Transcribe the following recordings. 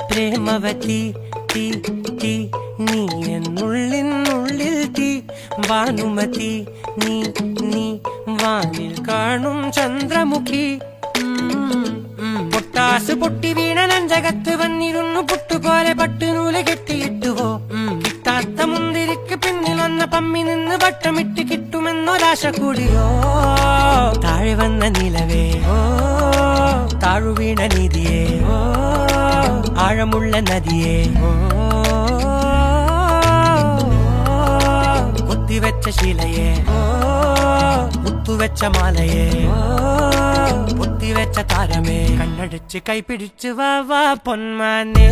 പ്രേമവതി തീ തീ നീ എന്നുള്ളിനുള്ളിൽ തീ ഭാനുമതി നീ നീ വാനിൽ കാണും ചന്ദ്രമുഖി പൊട്ടാസ് പൊട്ടി വീണ നഞ്ചകത്ത് വന്നിരുന്നു പുട്ടുപോലെ പട്ടുനൂല് കെട്ടിയിട്ടുവോ കിട്ടാത്ത മുന്തിരിക്ക് പിന്നിൽ വന്ന പമ്മി നിന്ന് വട്ടമിട്ട് കിട്ടുമെന്നൊരാശ കൂടിയോ താഴെ വന്ന നിലവേ ഓ താഴുവീണ നിധിയേ ഓ ആഴമുള്ള നദിയേ കുത്തിവെച്ച ശിലയെ കുത്തുവെച്ച മാലയെ കുത്തിവെച്ച താരമേ കണ്ണടിച്ച് കൈപിടിച്ച് വാ വാ പൊന്മാനെ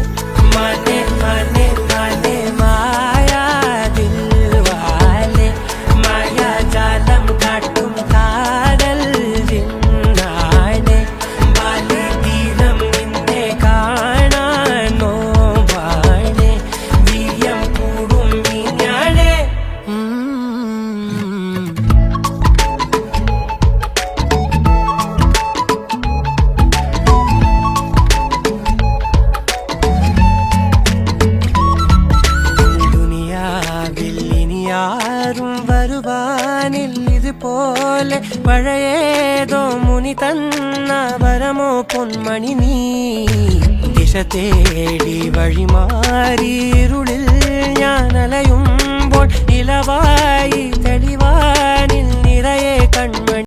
മാനെ മാനെ മാനെ മായാ ദിൽവാലെ മായാജാലം കാട്ടും കാതൽ ജിന്നാനെ ബാലി തീരം നിന്നെ കാണാനോ വാണെ വീര്യം കൂടും മീനാണെ ും വരുവാനിൽ ഇതുപോലെ പഴയേതോ മുനി തന്ന വരമോ പൊന്മണി നീ ദിശ തേടി വഴിമാറിയിരുളിൽ ഞാൻ അലയുമ്പോൾ ഇലവായി തെളിവാനിൽ നിറയെ കൺമണി